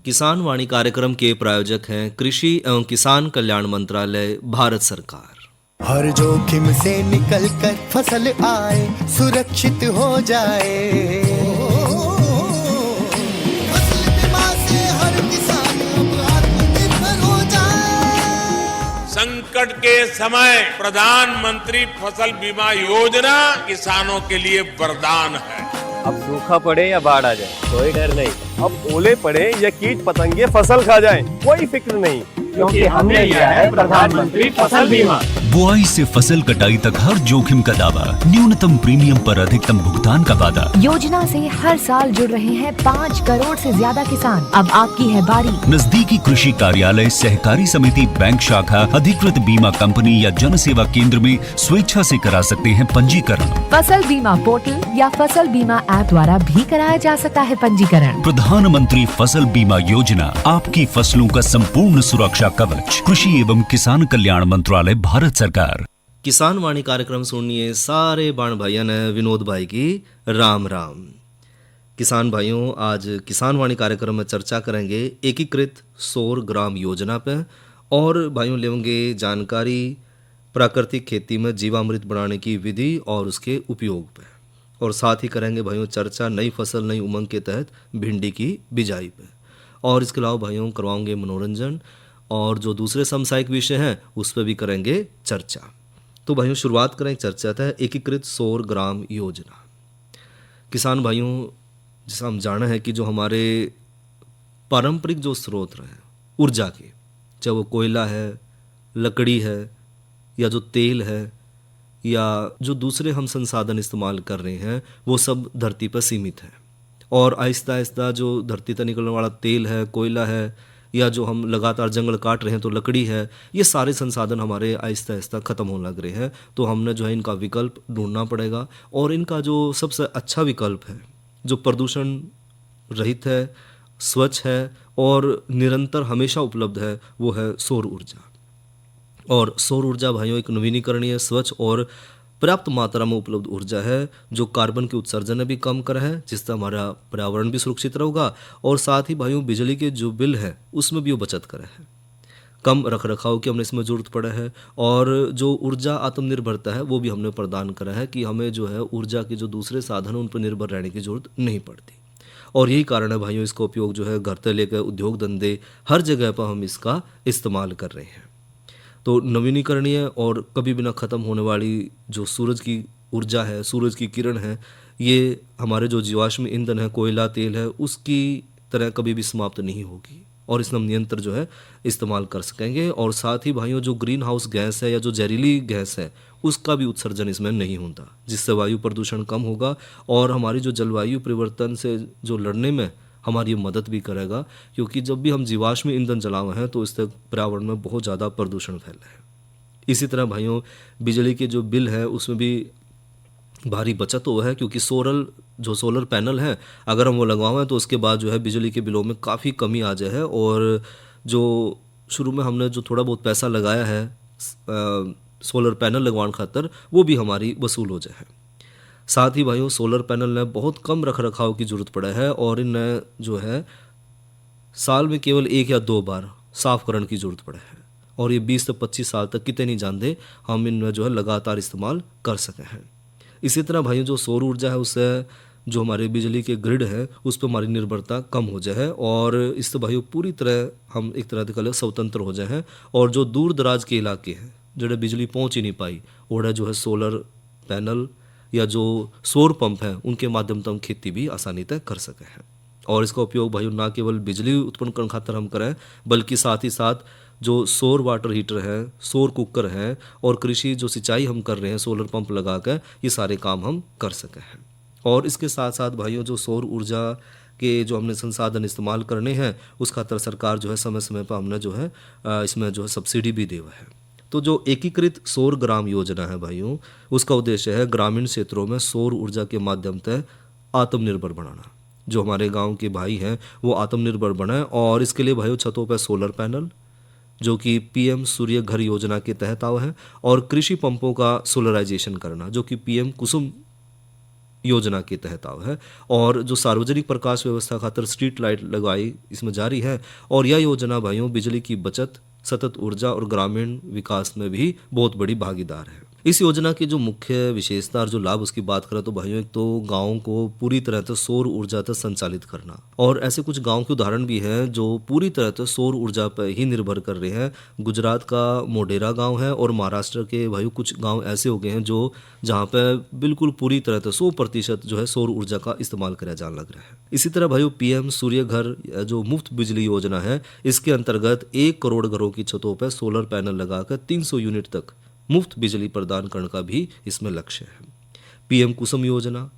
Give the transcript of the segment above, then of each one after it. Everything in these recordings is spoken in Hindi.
किसान वाणी कार्यक्रम के प्रायोजक हैं कृषि एवं किसान कल्याण मंत्रालय, भारत सरकार। हर जोखिम से निकल कर फसल आए, सुरक्षित हो जाए। फसल बीमा से हर किसान अब आत्मनिर्भर हो जाए। संकट के समय प्रधानमंत्री फसल बीमा योजना किसानों के लिए वरदान है। अब सूखा पड़े या बाढ़ आ जाए, कोई डर नहीं। अब ओले पड़े या कीट पतंगे फसल खा जाए, कोई फिक्र नहीं, क्योंकि हमने लिया है प्रधानमंत्री फसल बीमा। बुआई से फसल कटाई तक हर जोखिम का दावा, न्यूनतम प्रीमियम पर अधिकतम भुगतान का वादा। योजना से हर साल जुड़ रहे हैं 5 करोड़ से ज्यादा किसान। अब आपकी है बारी। नजदीकी कृषि कार्यालय, सहकारी समिति, बैंक शाखा, अधिकृत बीमा कंपनी या जन सेवा केंद्र में स्वेच्छा से करा सकते हैं पंजीकरण। फसल बीमा पोर्टल या फसल बीमा ऐप द्वारा भी कराया जा सकता है पंजीकरण। प्रधानमंत्री फसल बीमा योजना, आपकी फसलों का संपूर्ण सुरक्षा कवच। कृषि एवं किसान कल्याण मंत्रालय, भारत सरकार। किसान वाणी कार्यक्रम सुनिए सारे बाण भाइयों ने विनोद भाई की राम राम। किसान भाइयों, आज किसान वाणी कार्यक्रम में चर्चा करेंगे एकीकृत सौर ग्राम योजना पे और भाइयों लेंगे जानकारी प्राकृतिक खेती में जीवामृत बनाने की विधि और उसके उपयोग पे, और साथ ही करेंगे भाइयों चर्चा नई फसल नई उमंग के तहत भिंडी की बिजाई पे, और इसके अलावा भाइयों करवाएंगे मनोरंजन और जो दूसरे सामुदायिक विषय हैं उस पर भी करेंगे चर्चा। तो भाइयों शुरुआत करें चर्चा है एकीकृत सौर ग्राम योजना। किसान भाइयों, जैसा हम जाना है कि जो हमारे पारंपरिक जो स्रोत रहे ऊर्जा के, चाहे वो कोयला है, लकड़ी है, या जो तेल है, या जो दूसरे हम संसाधन इस्तेमाल कर रहे हैं, वो सब धरती पर सीमित है। और आहिस्ता आहिस्ता जो धरती पर निकलने वाला तेल है, कोयला है, या जो हम लगातार जंगल काट रहे हैं तो लकड़ी है, ये सारे संसाधन हमारे आहिस्ता आहिस्ता ख़त्म होने लग रहे हैं। तो हमने जो है इनका विकल्प ढूंढना पड़ेगा, और इनका जो सबसे अच्छा विकल्प है, जो प्रदूषण रहित है, स्वच्छ है और निरंतर हमेशा उपलब्ध है, वो है सौर ऊर्जा। और सौर ऊर्जा भाइयों एक नवीनीकरणीय, स्वच्छ और पर्याप्त मात्रा में उपलब्ध ऊर्जा है जो कार्बन के उत्सर्जन भी कम कर है, जिससे हमारा पर्यावरण भी सुरक्षित रहेगा, और साथ ही भाइयों बिजली के जो बिल है उसमें भी वो बचत करे है, कम रख रखाव की हमने इसमें ज़रूरत पड़ा है, और जो ऊर्जा आत्मनिर्भरता है वो भी हमने प्रदान करा है कि हमें जो है ऊर्जा के जो दूसरे साधन उन पर निर्भर रहने की ज़रूरत नहीं पड़ती। और यही कारण है भाइयों इसका उपयोग जो है घर से लेकर उद्योग धंधे हर जगह पर हम इसका इस्तेमाल कर रहे हैं। तो नवीनीकरणीय और कभी भी ना ख़त्म होने वाली जो सूरज की ऊर्जा है, सूरज की किरण है, ये हमारे जो जीवाश्म ईंधन है, कोयला तेल है, उसकी तरह कभी भी समाप्त नहीं होगी, और इसमें हम निरंतर जो है इस्तेमाल कर सकेंगे। और साथ ही भाइयों जो ग्रीन हाउस गैस है या जो जहरीली गैस है उसका भी उत्सर्जन इसमें नहीं होता, जिससे वायु प्रदूषण कम होगा और हमारी जो जलवायु परिवर्तन से जो लड़ने में हमारी ये मदद भी करेगा, क्योंकि जब भी हम जीवाश्म ईंधन जलाए हैं तो इससे पर्यावरण में बहुत ज़्यादा प्रदूषण फैला है। इसी तरह भाइयों बिजली के जो बिल है उसमें भी भारी बचत हुआ है, क्योंकि सोलर पैनल है अगर हम वो लगवाएं तो उसके बाद जो है बिजली के बिलों में काफ़ी कमी आ जाए है, और जो शुरू में हमने जो थोड़ा बहुत पैसा लगाया है सोलर पैनल लगवाने खातर वो भी हमारी वसूल हो जाए। साथ ही भाइयों सोलर पैनल ने बहुत कम रख रखाव की ज़रूरत पड़ा है, और इन्हें जो है साल में केवल 1 या 2 बार साफ करने की ज़रूरत पड़ा है, और ये 20 से 25 साल तक कितने नहीं जानते हम इनमें जो है लगातार इस्तेमाल कर सके हैं। इसी तरह भाइयों जो सौर ऊर्जा है उससे जो हमारे बिजली के ग्रिड है उस पर हमारी निर्भरता कम हो जाए है, और इससे भाइयों पूरी तरह हम एक तरह से स्वतंत्र हो जाए हैं। और जो दूर दराज के इलाके हैं जो बिजली पहुँच ही नहीं पाई, और जो है सोलर पैनल या जो सौर पंप हैं उनके माध्यम से हम खेती भी आसानी तक कर सके हैं। और इसका उपयोग भाइयों ना केवल बिजली उत्पन्न करने खातर हम करें, बल्कि साथ ही साथ जो सौर वाटर हीटर है, सौर कुकर है, और कृषि जो सिंचाई हम कर रहे हैं सोलर पंप लगा कर, ये सारे काम हम कर सके हैं। और इसके साथ साथ भाइयों जो सौर ऊर्जा के जो हमने संसाधन इस्तेमाल करने हैं उस खातर सरकार जो है समय समय पर हमने जो है इसमें जो है सब्सिडी भी देवा है। तो जो एकीकृत सौर ग्राम योजना है भाइयों, उसका उद्देश्य है ग्रामीण क्षेत्रों में सौर ऊर्जा के माध्यम से आत्मनिर्भर बनाना। जो हमारे गांव के भाई हैं वो आत्मनिर्भर बनाए, और इसके लिए भाइयों छतों पर सोलर पैनल जो कि पीएम सूर्य घर योजना के तहत आवा है, और कृषि पंपों का सोलराइजेशन करना जो कि पीएम कुसुम योजना के तहत आव है और जो सार्वजनिक प्रकाश व्यवस्था खातर स्ट्रीट लाइट लगाई इसमें जारी है। और यह योजना भाइयों बिजली की बचत, सतत ऊर्जा और ग्रामीण विकास में भी बहुत बड़ी भागीदार है। इस योजना की जो मुख्य विशेषता और जो लाभ उसकी बात करें तो भाइयों एक तो गाँव को पूरी तरह से सौर ऊर्जा तक संचालित करना, और ऐसे कुछ गांव के उदाहरण भी हैं जो पूरी तरह से सौर ऊर्जा पर ही निर्भर कर रहे हैं। गुजरात का मोढेरा गांव है और महाराष्ट्र के भाइयों कुछ गांव ऐसे हो गए हैं जो जहां पर बिल्कुल पूरी तरह से 100% जो है सौर ऊर्जा का इस्तेमाल किया जाने लग रहा है। इसी तरह भाइयों पीएम सूर्य घर जो मुफ्त बिजली योजना है, इसके अंतर्गत 1 करोड़ घरों की छतों पर सोलर पैनल लगाकर 300 यूनिट तक मुफ्त बिजली प्रदान करने का भी इसमें लक्ष्य है। पीएम कुसुम योजना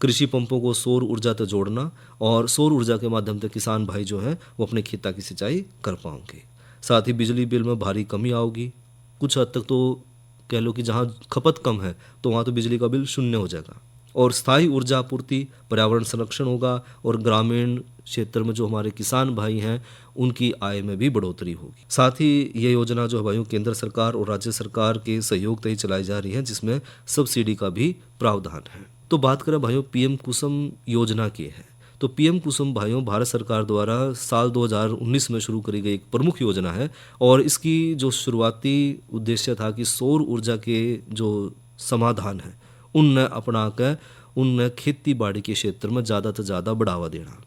कृषि पंपों को सौर ऊर्जा तक जोड़ना, और सौर ऊर्जा के माध्यम से किसान भाई जो हैं वो अपने खेता की सिंचाई कर पाएंगे। साथ ही बिजली बिल में भारी कमी आओगी। कुछ हद तक तो कह लो कि जहाँ खपत कम है तो वहाँ तो बिजली का बिल शून्य हो जाएगा। और स्थायी ऊर्जा आपूर्ति, पर्यावरण संरक्षण होगा, और ग्रामीण क्षेत्र में जो हमारे किसान भाई हैं उनकी आय में भी बढ़ोतरी होगी। साथ ही ये योजना जो है भाइयों केंद्र सरकार और राज्य सरकार के सहयोग से ही चलाई जा रही है, जिसमें सब्सिडी का भी प्रावधान है। तो बात करें भाइयों पीएम कुसुम योजना की है, तो पीएम कुसुम भाइयों भारत सरकार द्वारा साल 2019 में शुरू करी गई एक प्रमुख योजना है। और इसकी जो शुरुआती उद्देश्य था कि सौर ऊर्जा के जो समाधान है उनने अपना कर उनने खेती बाड़ी के क्षेत्र में ज़्यादा से ज़्यादा बढ़ावा देना,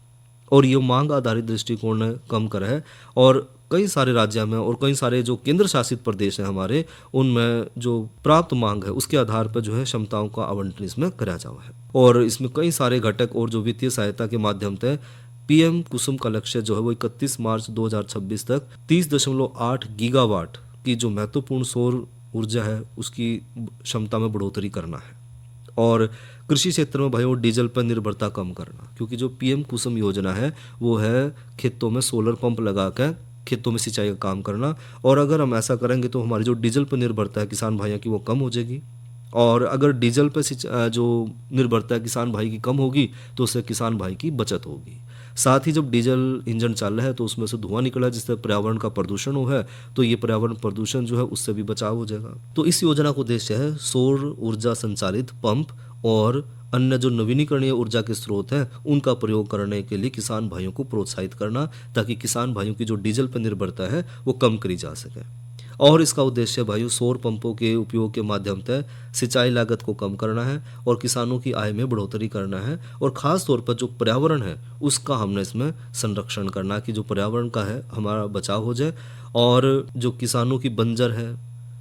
और ये मांग आधारित दृष्टिकोण ने कम करा है। और कई सारे राज्यों में और कई सारे जो केंद्र शासित प्रदेश हैं हमारे, उनमें जो प्राप्त मांग है उसके आधार पर जो है क्षमताओं का आवंटन इसमें करा जावा है। और इसमें कई सारे घटक और जो वित्तीय सहायता के माध्यम से पीएम कुसुम का लक्ष्य जो है वो 31 मार्च 2026 तक 30.8 गीगावाट की जो महत्वपूर्ण सौर ऊर्जा है उसकी क्षमता में बढ़ोतरी करना है। और कृषि क्षेत्र में भाइयों डीजल पर निर्भरता कम करना, क्योंकि जो पीएम कुसुम योजना है वो है खेतों में सोलर पंप लगाकर खेतों में सिंचाई का काम करना। और अगर हम ऐसा करेंगे तो हमारी जो डीजल पर निर्भरता है किसान भाइयों की वो कम हो जाएगी। और अगर डीजल पर जो निर्भरता है किसान भाई की कम होगी तो उससे किसान भाई की बचत होगी। साथ ही जब डीजल इंजन चल रहा है तो उसमें से धुआं निकला जिससे पर्यावरण का प्रदूषण हो है, तो ये पर्यावरण प्रदूषण जो है उससे भी बचाव हो जाएगा। तो इस योजना का उद्देश्य है सौर ऊर्जा संचालित पंप और अन्य जो नवीनीकरणीय ऊर्जा के स्रोत हैं उनका प्रयोग करने के लिए किसान भाइयों को प्रोत्साहित करना, ताकि किसान भाइयों की जो डीजल पर निर्भरता है वो कम करी जा सके। और इसका उद्देश्य भाइयों सौर पंपों के उपयोग के माध्यम से सिंचाई लागत को कम करना है और किसानों की आय में बढ़ोतरी करना है। और ख़ास तौर पर जो पर्यावरण है उसका हमने इसमें संरक्षण करना, कि जो पर्यावरण का है हमारा बचाव हो जाए। और जो किसानों की बंजर है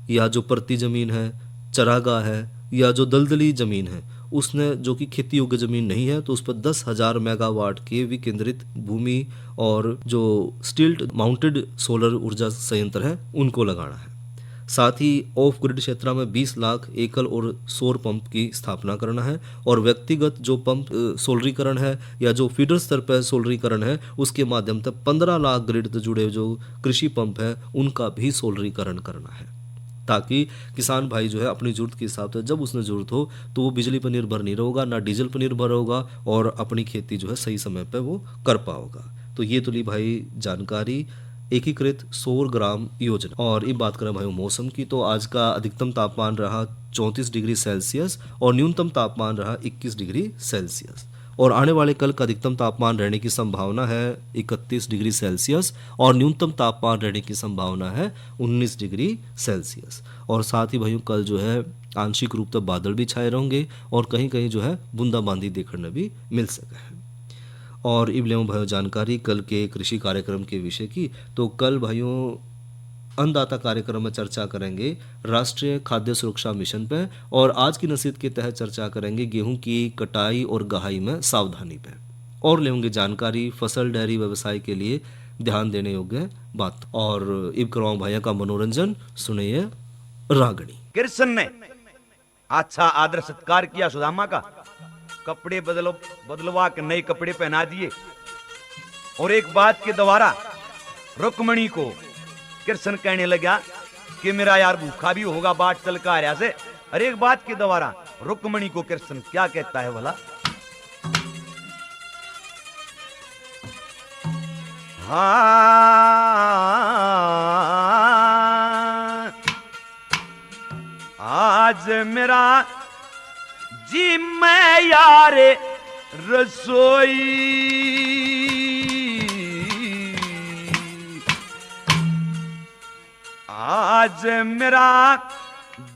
या जो परती ज़मीन है, चरागाह है या जो दलदली ज़मीन है, उसने जो कि खेती योग्य ज़मीन नहीं है तो उस पर 10,000 मेगावाट के विकेंद्रित भूमि और जो स्टिल्ट माउंटेड सोलर ऊर्जा संयंत्र है उनको लगाना है। साथ ही ऑफ ग्रिड क्षेत्र में 20 लाख एकल और सौर पंप की स्थापना करना है। और व्यक्तिगत जो पंप सोलरीकरण है या जो फीडर स्तर पर सोलरीकरण है उसके माध्यम से 15 लाख ग्रिड से जुड़े जो कृषि पंप है उनका भी सोलरीकरण करना है, ताकि किसान भाई जो है अपनी ज़रूरत के हिसाब से जब उसने ज़रूरत हो तो वो बिजली पर निर्भर नहीं रहेगा, ना डीजल पर निर्भर होगा, और अपनी खेती जो है सही समय पर वो कर पाओगा। तो ये तो ली भाई जानकारी एकीकृत सौर ग्राम योजना। और ये बात करें भाई मौसम की, तो आज का अधिकतम तापमान रहा 34 डिग्री सेल्सियस और न्यूनतम तापमान रहा 21 डिग्री सेल्सियस। और आने वाले कल का अधिकतम तापमान रहने की संभावना है 31 डिग्री सेल्सियस और न्यूनतम तापमान रहने की संभावना है 19 डिग्री सेल्सियस। और साथ ही भाइयों कल जो है आंशिक रूप से बादल भी छाए रहेंगे और कहीं कहीं जो है बूंदाबांदी देखने भी मिल सके है। और इब लें भाइयों जानकारी कल के कृषि कार्यक्रम के विषय की, तो कल भाइयों अन्नदाता कार्यक्रम में चर्चा करेंगे राष्ट्रीय खाद्य सुरक्षा मिशन पे, और आज की नसीहत के तहत चर्चा करेंगे गेहूं की कटाई और गहाई में सावधानी पे। और लेंगे जानकारी फसल डेयरी व्यवसाय के लिए ध्यान देने योग्य बात। और इब करवाऊं भाइयों का मनोरंजन, सुनिए रागणी। कृष्ण ने अच्छा आदर सत्कार किया सुदामा का, कपड़े बदलवा के नए कपड़े पहना दिए। और एक बात के द्वारा रुक्मणी को कृष्ण कहने लगा कि मेरा यार भूखा भी होगा बाट चल का आर्या से। अरे एक बात के द्वारा रुक्मणी को कृष्ण क्या कहता है भला? हाँ आज मेरा जी मैं यार रसोई, आज मेरा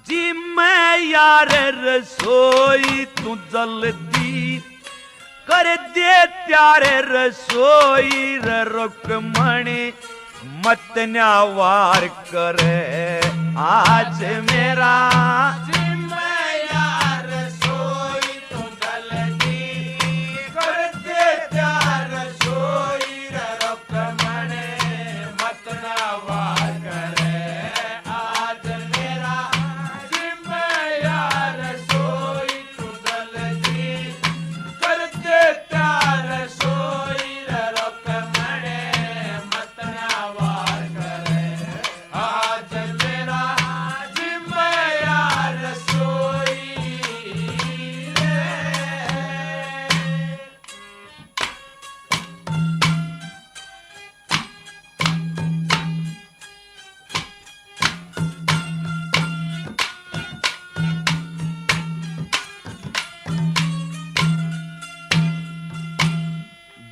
जी मैं यार रसोई, तू जल्दी कर दे त्यारे रसोई रे रुक्मणी मत न्यावार करे, आज मेरा जी मैं यार रसोई, तू जल्दी कर दे त्यारे रसोई रे रुक्मणी मत न्यावार करे, आज मेरा जी मैं यार रसोई, तू जल्दी कर दे त्यारे रसोई रे रुक्मणी मत न्यावार करे, आज मेरा जी मैं यार रसोई रे।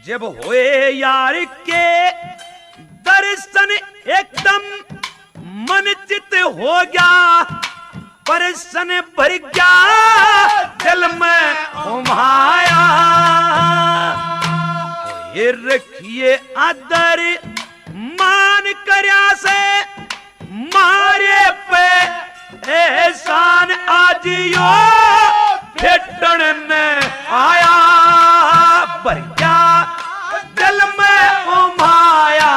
जब होए यार के दर्शन एकदम मन चित हो गया, परसन भर गया दिल में उमाया, ये रखिए आदर मान करया से मारे पे एहसान आज यो फेटन ने आया, भर गया दिल में उमाया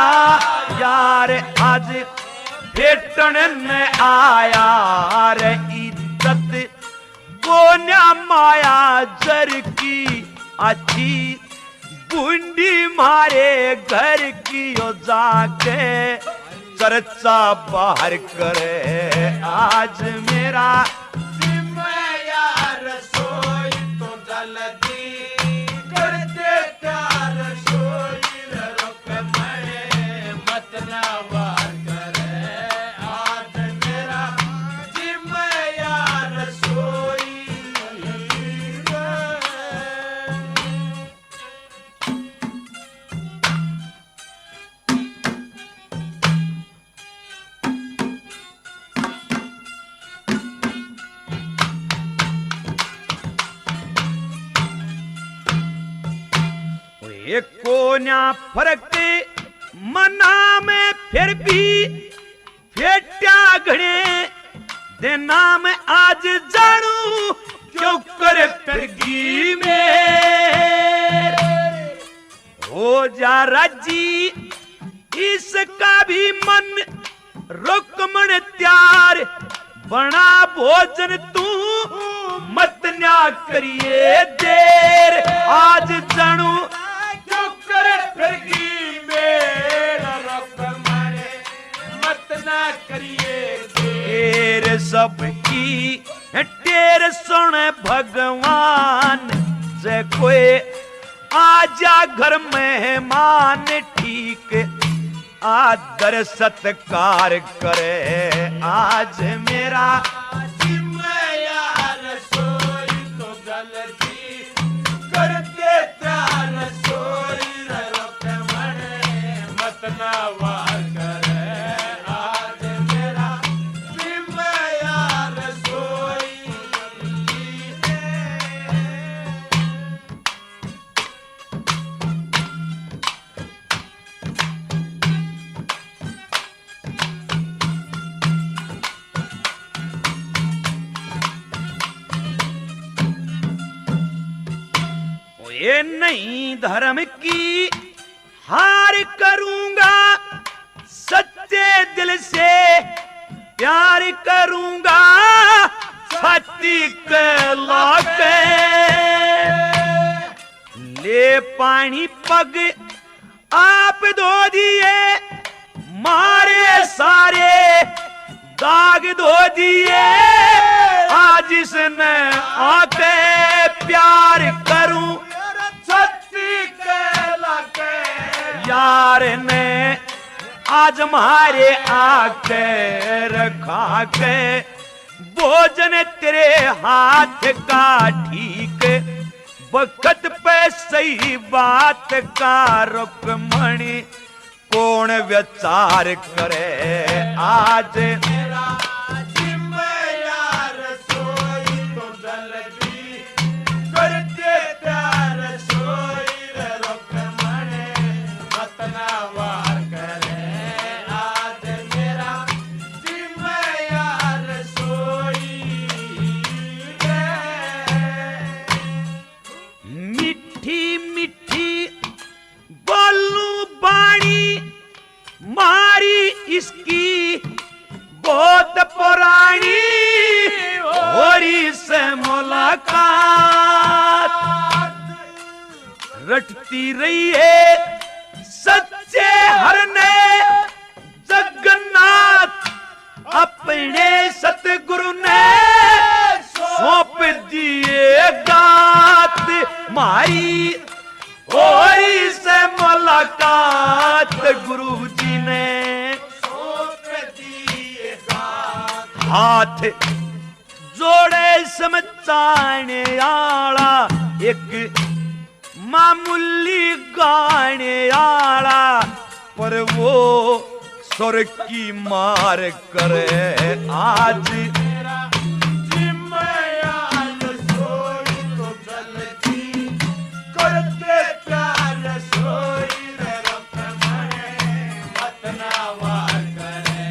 यार आज फेटन ने आया रे, इज्जत को न्या माया जर की अच्छी बूंदी मारे घर की ओ जाके चर्चा बाहर करे, आज मेरा जी मैं यार रसोई, तो जल्दी कर दे त्यार रसोई रे रुक्मणी मत न्यावार करे, आज मेरा जी मैं यार रसोई रे। एक कोन्या फर्क मना में फिर भी फेट्या घड़े देना में आज जानू क्यों करे फिरगी में, हो जा राजी इसका भी मन रुक्मण त्यार बना भोजन तू मत न्या करिए देर, आज जानू क्यों करे फिरगी मेरा रुक्मण मत ना करिए देर, सबकी टेर सुन भगवान से कोई आजा घर मेहमान ठीक आदर सत्कार करे, आज मेरा जी मैं यार रसोई, तो जल्दी कर दे त्यार रसोई रे रुक्मणी मत न्यावार करे, आज मेरा जी मैं यार रसोई रे। ये नहीं धर्म की हार करूंगा, सच्चे दिल से प्यार करूंगा, छाती के लाके ले पानी पग आप धो दिए, मारे सारे दाग धो दिए, आज इसने आके प्यार करूं यार ने आज मारे आके रखा के भोजन तेरे हाथ का ठीक, वक्त पे सही बात का रुक्मणी, कौन विचार करे आज मेरा जिम्मेदार सोई तो जल्दी कर दे प्यार सोई रे रुक्मणी, अपना वार करे आज मेरा जिम्मेदार सोई रे। मिठी मिठी बोलू बाणी मारी इसकी बहुत पुरानी, होरी से मुलाकात रटती रही है सच्चे हरने जगन्नाथ, अपने सतगुरु ने सौंप दिए गात, मारी होरी से मुलाकात गुरु जी ने सौंप दिए गात, हाथ जोड़े समझाने आला एक मामूली गाने आला, पर वो सुर की मार करे आज मेरा जिम्मेदार सोई तो जल्दी करते प्यार सोई रे रुक्मणी, अपना वार करे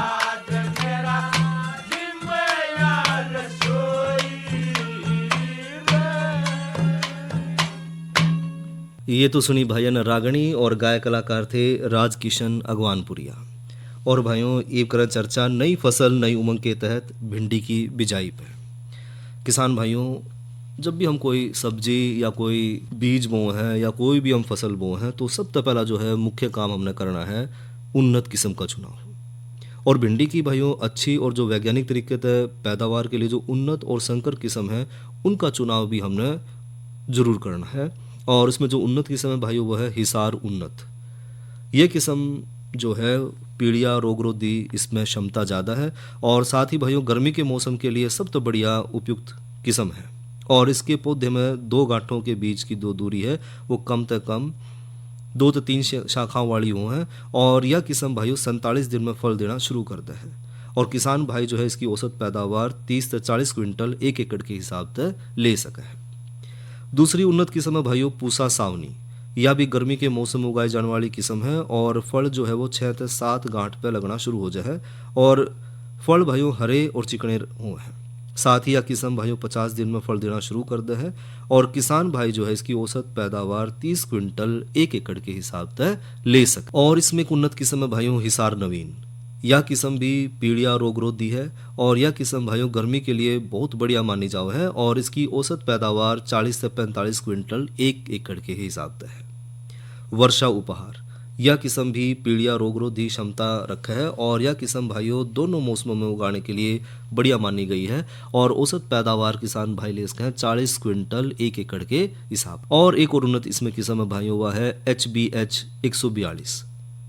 आज मेरा जिम्मेदार सोई रे। ये तो सुनी भाईजान रागणी और गायक कलाकार थे राज किशन अगवानपुरिया। और भाइयों एक कर चर्चा नई फसल नई उमंग के तहत भिंडी की बिजाई पे। किसान भाइयों जब भी हम कोई सब्जी या कोई बीज बोए हैं या कोई भी हम फसल बोए हैं तो सबसे पहला जो है मुख्य काम हमने करना है उन्नत किस्म का चुनाव। और भिंडी की भाइयों अच्छी और जो वैज्ञानिक तरीके से पैदावार के लिए जो उन्नत और संकर किस्म है उनका चुनाव भी हमने ज़रूर करना है। और इसमें जो उन्नत किस्म है भाइयों वो है हिसार उन्नत। ये किस्म जो है पीड़िया रोगरोधी इसमें क्षमता ज़्यादा है और साथ ही भाइयों गर्मी के मौसम के लिए सबसे बढ़िया उपयुक्त किस्म है। और इसके पौधे में 2 गांठों के बीच की जो दूरी है वो कम से कम 2 से 3 शाखाओं वाली हो है। और यह किस्म भाइयों 47 दिन में फल देना शुरू करता है। और किसान भाई जो है इसकी औसत पैदावार 30 से 40 क्विंटल 1 एकड़ के हिसाब से ले सके है। दूसरी उन्नत किस्म है भाइयों पूसा सावनी। यह भी गर्मी के मौसम में उगाई जाने वाली किस्म है और फल जो है वो 6 से 7 गांठ पे लगना शुरू हो जाए और फल भाइयों हरे और चिकने हुए हैं। साथ ही यह किस्म भाइयों 50 दिन में फल देना शुरू कर दे है और किसान भाई जो है इसकी औसत पैदावार 30 क्विंटल 1 एकड़ के हिसाब से ले सके। और इसमें एक उन्नत किस्म है भाइयों हिसार नवीन। यह किस्म भी पीड़िया रोगरोधी है और यह किस्म भाइयों गर्मी के लिए बहुत बढ़िया मानी जाओ है और इसकी औसत पैदावार 40 से 45 क्विंटल 1 एकड़ के हिसाब से है। वर्षा उपहार यह किस्म भी पीड़िया रोगरोधी क्षमता रखा है और यह किस्म भाइयों दोनों मौसमों में उगाने के लिए बढ़िया मानी गई है और औसत पैदावार किसान भाई ले सकते हैं 40 क्विंटल 1 एकड़ के हिसाब। और एक और उन्नत इसमें किस्म है भाइयों वह है HBH 142।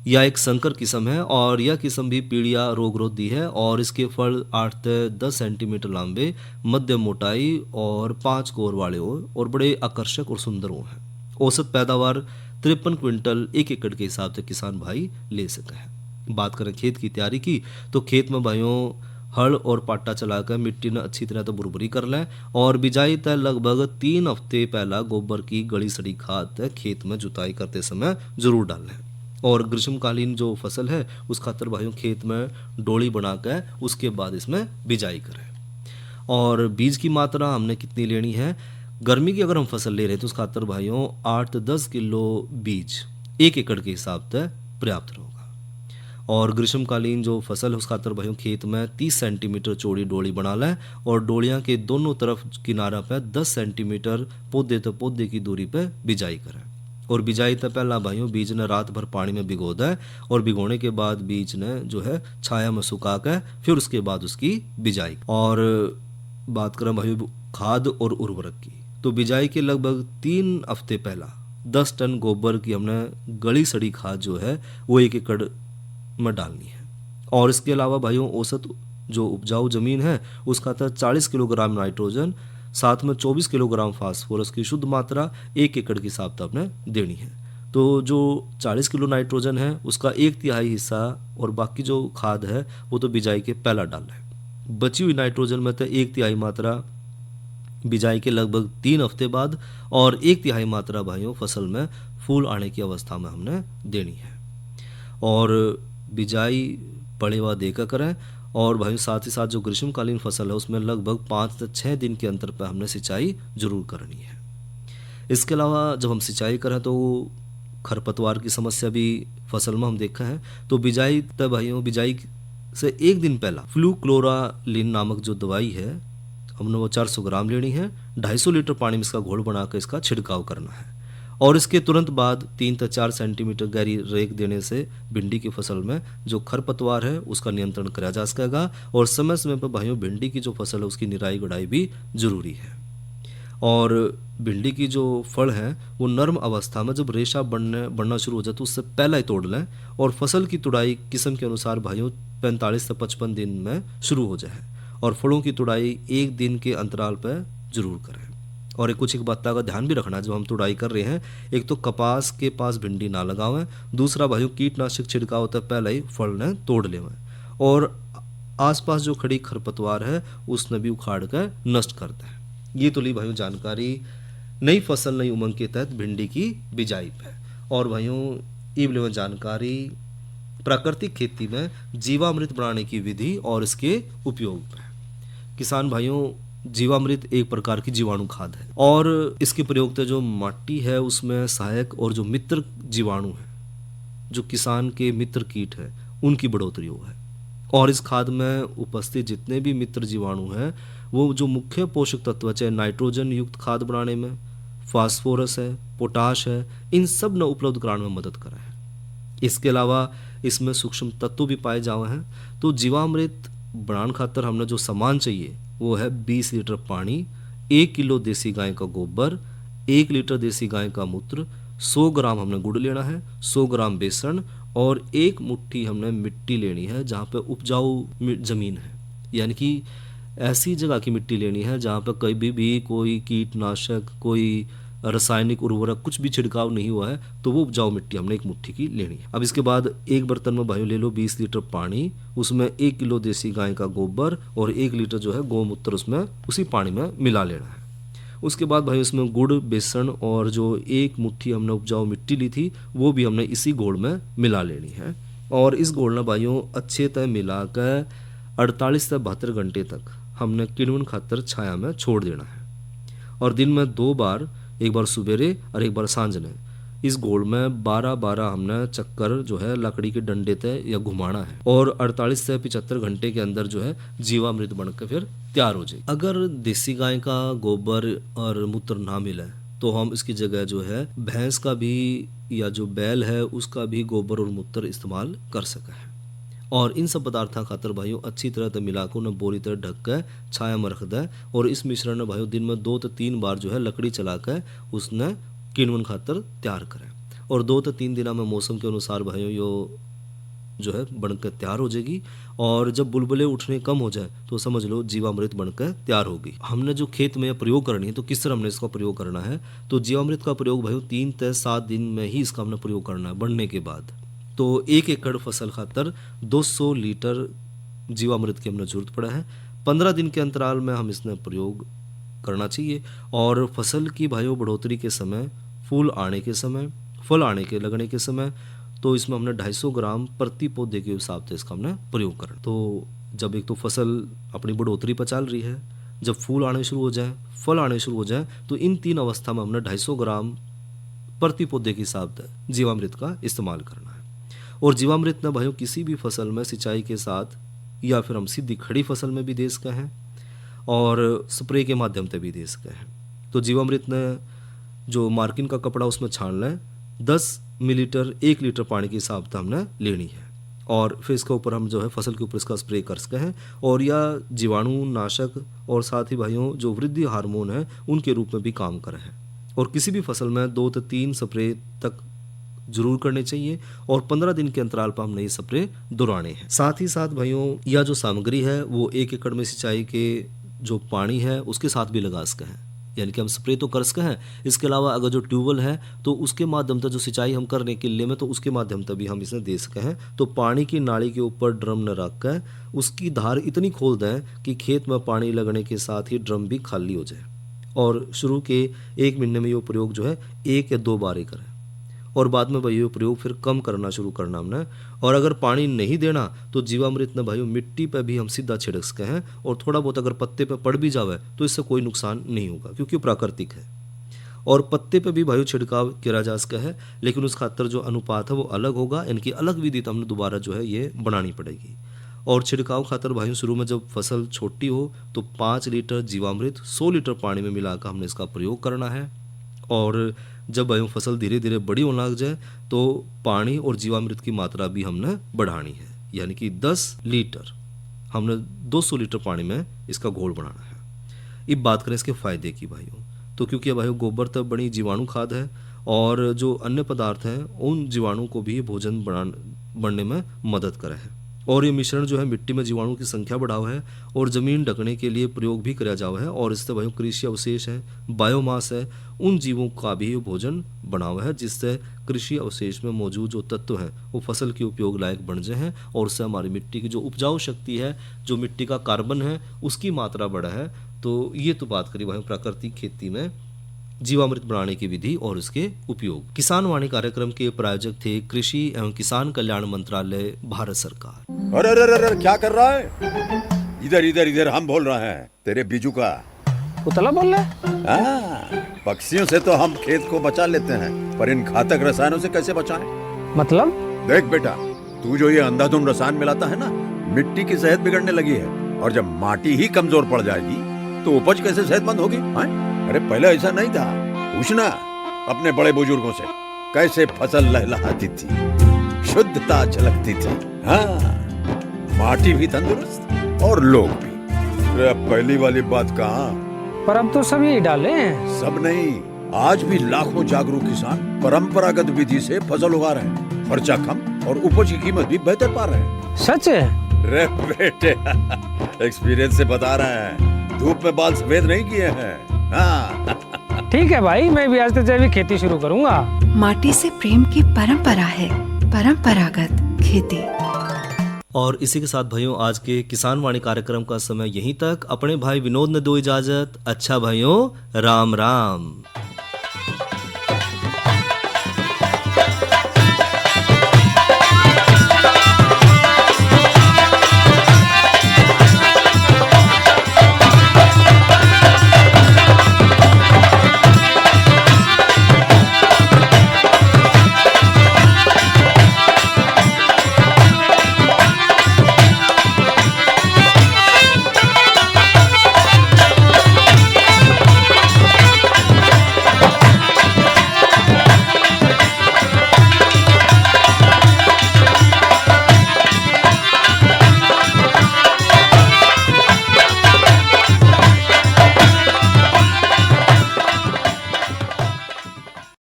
यह एक संकर किस्म है और यह किस्म भी पीड़िया रोगरोधी है और इसके फल 8 से 10 सेंटीमीटर लंबे, मध्यम मोटाई और 5 कोर वाले हो और बड़े आकर्षक और सुंदर हो हैं। औसत पैदावार 53 क्विंटल 1 एकड़ के हिसाब से किसान भाई ले सके हैं। बात करें खेत की तैयारी की तो खेत में भाइयों हल और पाटा चलाकर मिट्टी ने अच्छी तरह तो बुरबुरी कर लें और बिजाई तय लगभग 3 हफ्ते पहला गोबर की गली सड़ी खाद खेत में जुताई करते समय जरूर डालें। और ग्रीष्मकालीन जो फसल है उस खातर भाइयों खेत में डोली बनाकर उसके बाद इसमें बिजाई करें। और बीज की मात्रा हमने कितनी लेनी है, गर्मी की अगर हम फसल ले रहे हैं तो उस खातर भाइयों 8 से 10 किलो बीज 1 एकड़ के हिसाब से पर्याप्त होगा। और ग्रीष्मकालीन जो फसल है उस खातर भाइयों खेत में 30 सेंटीमीटर चौड़ी डोली बना लें और डोलियां के दोनों तरफ किनारा पर 10 सेंटीमीटर पौधे तो पौधे की दूरी पर बिजाई करें। और बिजाई से पहला भाइयों बीज ने रात भर पानी में भिगो दें और भिगोने के बाद बीज ने जो है छाया में सुखा कर फिर उसके बाद उसकी बिजाई। और बात करें भाइयों खाद और उर्वरक की तो बिजाई के लगभग 3 हफ्ते पहला 10 टन गोबर की हमने गली सड़ी खाद जो है वो 1 एकड़ में डालनी है। और इसके अलावा भाइयों औसत जो उपजाऊ ज़मीन है उसका था 40 किलोग्राम नाइट्रोजन, साथ में 24 किलोग्राम फास्फोरस की शुद्ध मात्रा 1 एकड़ के हिसाब से आपने देनी है। तो जो 40 किलो नाइट्रोजन है उसका 1/3 हिस्सा और बाकी जो खाद है वो तो बिजाई के पहला डालना है। बची हुई नाइट्रोजन में तो 1/3 मात्रा बिजाई के लगभग 3 हफ्ते बाद और 1/3 मात्रा भाइयों फसल में फूल आने की अवस्था में हमने देनी है। और बिजाई पड़ेवा देकर करें। और भाई साथ ही साथ जो ग्रीष्मकालीन फसल है उसमें लगभग 5 से 6 दिन के अंतर पर हमने सिंचाई जरूर करनी है। इसके अलावा जब हम सिंचाई करें तो खरपतवार की समस्या भी फसल में हम देखा है। तो बिजाई तब भाइयों बिजाई से 1 दिन पहला फ्लूक्लोरालिन नामक जो दवाई है हमने वो 400 ग्राम लेनी है। 250 लीटर पानी में इसका घोल बनाकर इसका छिड़काव करना है और इसके तुरंत बाद 3 से 4 सेंटीमीटर गहरी रेख देने से भिंडी की फसल में जो खरपतवार है उसका नियंत्रण किया जा सकेगा। और समय समय पर भाइयों भिंडी की जो फसल है उसकी निराई गुड़ाई भी जरूरी है। और भिंडी की जो फल है वो नर्म अवस्था में जब रेशा बढ़ना शुरू हो जाए तो उससे पहले ही तोड़ लें और फसल की तुड़ाई किस्म के अनुसार भाइयों 45 से 55 दिन में शुरू हो जाए और फलों की तुड़ाई 1 दिन के अंतराल पर जरूर करें। और एक बात का ध्यान भी रखना जब हम तुड़ाई कर रहे हैं, एक तो कपास के पास भिंडी ना लगावें, दूसरा भाइयों कीटनाशक छिड़काव होता है पहले ही फल ने तोड़ लेवें और आसपास जो खड़ी खरपतवार है उसने भी उखाड़ कर नष्ट करता है। ये तो ली भाइयों जानकारी नई फसल नई उमंग के तहत भिंडी की बिजाई पे। और भाइयों ये भी जानकारी प्राकृतिक खेती में जीवामृत बनाने की विधि और इसके उपयोग पे। किसान भाइयों जीवामृत एक प्रकार की जीवाणु खाद है और इसके प्रयोग से जो माटी है उसमें सहायक और जो मित्र जीवाणु है जो किसान के मित्र कीट है उनकी बढ़ोतरी हो है। और इस खाद में उपस्थित जितने भी मित्र जीवाणु हैं वो जो मुख्य पोषक तत्व चाहे नाइट्रोजन युक्त खाद बनाने में, फास्फोरस है, पोटाश है, इन सब न उपलब्ध कराने में मदद करा है। इसके अलावा इसमें सूक्ष्म तत्व भी पाए जाए हैं। तो जीवामृत बनाने खातर हमने जो सामान चाहिए वो है 20 लीटर पानी, 1 किलो देसी गाय का गोबर, 1 लीटर देसी गाय का मूत्र, 100 ग्राम हमने गुड़ लेना है, 100 ग्राम बेसन और 1 मुट्ठी हमने मिट्टी लेनी है जहाँ पे उपजाऊ जमीन है, यानी कि ऐसी जगह की मिट्टी लेनी है जहाँ पे कभी भी कोई कीटनाशक, कोई रासायनिक उर्वरक कुछ भी छिड़काव नहीं हुआ है, तो वो उपजाऊ मिट्टी हमने 1 मुट्ठी की लेनी है। अब इसके बाद एक बर्तन में भाइयों ले लो 20 लीटर पानी, उसमें 1 किलो देसी गाय का गोबर और 1 लीटर जो है गौमूत्र उसमें उसी पानी में मिला लेना है। उसके बाद भाई उसमें गुड़, बेसन और जो 1 मुट्ठी हमने उपजाऊ मिट्टी ली थी वो भी हमने इसी घोल में मिला लेनी है। और इस घोल में भाइयों अच्छे तरह मिलाकर 48 से 72 घंटे तक हमने किण्वन खातर छाया में छोड़ देना है। और दिन में 2 बार, एक बार सवेरे और एक बार सांझ ने इस घोल में 12-12 हमने चक्कर जो है लकड़ी के डंडे तय या घुमाना है और 48 से 75 घंटे के अंदर जो है जीवामृत बनकर फिर तैयार हो जाए। अगर देसी गाय का गोबर और मूत्र ना मिले तो हम इसकी जगह जो है भैंस का भी या जो बैल है उसका भी गोबर और मूत्र इस्तेमाल कर सका है। और इन सब पदार्थों खातर भाइयों अच्छी तरह से मिलाकर उन्हें बोरी तरह ढक कर छाया में रख दे और इस मिश्रण में भाइयों दिन में 2 से 3 बार जो है लकड़ी चलाकर उसने किण्वन खातर तैयार करें। और 2 से 3 दिनों में मौसम के अनुसार भाइयों यो जो है बनकर तैयार हो जाएगी। और जब बुलबुले उठने कम हो जाए तो समझ लो जीवामृत बनकर तैयार होगी। हमने जो खेत में प्रयोग करनी है तो किस तरह हमने इसका प्रयोग करना है, तो जीवामृत का प्रयोग भाइयों 3 से 7 दिन में ही इसका हमने प्रयोग करना है बढ़ने के बाद। तो 1 एकड़ फसल खातर 200 लीटर जीवामृत की हमने जरूरत पड़ा है। 15 दिन के अंतराल में हम इसने प्रयोग करना चाहिए। और फसल की भाइयों बढ़ोतरी के समय, फूल आने के समय, फल आने के लगने के समय तो इसमें हमने 250 ग्राम प्रति पौधे के हिसाब से इसका हमने प्रयोग करना। तो जब एक तो फसल अपनी बढ़ोतरी पर चल रही है, जब फूल आने शुरू हो जाए, फल आने शुरू हो जाए तो इन 3 अवस्था में हमने 250 ग्राम प्रति पौधे के हिसाब से जीवामृत का इस्तेमाल करना है। और जीवामृत न भाइयों किसी भी फसल में सिंचाई के साथ या फिर हम सीधी खड़ी फसल में भी दे सकते हैं और स्प्रे के माध्यम से भी दे सकते हैं। तो जीवामृत ने जो मार्किन का कपड़ा उसमें छान लें, 10 मिलीलीटर 1 लीटर पानी के हिसाब से हमने लेनी है और फिर इसके ऊपर हम जो है फसल के ऊपर इसका स्प्रे कर सकते हैं। और या जीवाणु नाशक और साथ ही भाइयों जो वृद्धि हार्मोन है उनके रूप में भी काम कर रहे हैं। और किसी भी फसल में 2 से 3 स्प्रे तक जरूर करने चाहिए और 15 दिन के अंतराल पर हमने ये स्प्रे दोहराने हैं। साथ ही साथ भाइयों यह जो सामग्री है वो 1 एकड़ में सिंचाई के जो पानी है उसके साथ भी लगा सके हैं, यानी कि हम स्प्रे तो कर सके हैं। इसके अलावा अगर जो ट्यूबवेल है तो उसके माध्यम से जो सिंचाई हम करने के लिए में तो उसके माध्यम से भी हम इसे दे सके हैं। तो पानी की नाली के ऊपर ड्रम न रख कर उसकी धार इतनी खोल दें कि खेत में पानी लगने के साथ ही ड्रम भी खाली हो जाए और शुरू के 1 महीने में ये प्रयोग जो है 1 या 2 बार ही करें और बाद में भाई ये प्रयोग फिर कम करना शुरू करना हमने। और अगर पानी नहीं देना तो जीवामृत न भाइयों मिट्टी पर भी हम सीधा छिड़क सके हैं और थोड़ा बहुत अगर पत्ते पे पड़ भी जावे तो इससे कोई नुकसान नहीं होगा क्योंकि प्राकृतिक है। और पत्ते पे भी भाइयों छिड़काव किया जा सका है, लेकिन उस खातर जो अनुपात है वो अलग होगा, इनकी अलग विधि तो हमने दोबारा जो है ये बनानी पड़ेगी। और छिड़काव खातर भाइयों शुरू में जब फसल छोटी हो तो 5 लीटर जीवामृत 100 लीटर पानी में मिलाकर हमने इसका प्रयोग करना है। और जब भाइयों फसल धीरे धीरे बड़ी होने लग जाए तो पानी और जीवामृत की मात्रा भी हमने बढ़ानी है, यानी कि 10 लीटर हमने 200 लीटर पानी में इसका घोल बनाना है। अब बात करें इसके फायदे की भाइयों, तो क्योंकि भाइयों गोबर तक बनी जीवाणु खाद है और जो अन्य पदार्थ हैं उन जीवाणु को भी भोजन बनने में मदद करे है। और ये मिश्रण जो है मिट्टी में जीवाणु की संख्या बढ़ावा है और ज़मीन ढकने के लिए प्रयोग भी किया जावा है। और इससे भाइयों कृषि अवशेष है, बायोमास है, उन जीवों का भी भोजन बनावा है जिससे कृषि अवशेष में मौजूद जो तत्व हैं वो फसल के उपयोग लायक बन जाए हैं और उससे हमारी मिट्टी की जो उपजाऊ शक्ति है, जो मिट्टी का कार्बन है उसकी मात्रा बढ़ा है। तो ये तो बात करी भाई प्राकृतिक खेती में जीवामृत बनाने की विधि और उसके उपयोग। किसान वाणी कार्यक्रम के प्रायोजक थे कृषि एवं किसान कल्याण मंत्रालय, भारत सरकार। अरे अरे अरे क्या कर रहा है? इधर इधर इधर हम बोल रहे हैं तेरे बीजू का। उतला बोल रहा है? हाँ, पक्षियों से तो हम खेत को बचा लेते हैं पर इन घातक रसायनों से कैसे बचाएं? मतलब? देख बेटा, तू जो ये अंधाधुंध रसायन मिलाता है ना, मिट्टी की सेहत बिगड़ने लगी है और जब माटी ही कमजोर पड़ जाएगी तो उपज कैसे सेहतमंद होगी? अरे पहले ऐसा नहीं था, पूछना अपने बड़े बुजुर्गों से कैसे फसल लहलहाती थी, शुद्धता झलकती थी। हाँ, माटी भी तंदुरुस्त और लोग भी। अरे अब पहली वाली बात कहाँ? पर अब तो सभी डाले हैं। सब नहीं, आज भी लाखों जागरूक किसान परंपरागत विधि से फसल उगा रहे हैं। खर्चा कम और उपज की कीमत भी बेहतर पा रहे हैं। सच है? रे बेटे एक्सपीरियंस से बता रहे हैं, धूप में बाल सफेद नहीं किए हैं। हाँ। ठीक है भाई, मैं भी आज से जैविक खेती शुरू करूंगा। माटी से प्रेम की परंपरा है परंपरागत खेती। और इसी के साथ भाइयों आज के किसान वाणी कार्यक्रम का समय यहीं तक। अपने भाई विनोद ने दो इजाजत। अच्छा भाइयों, राम राम।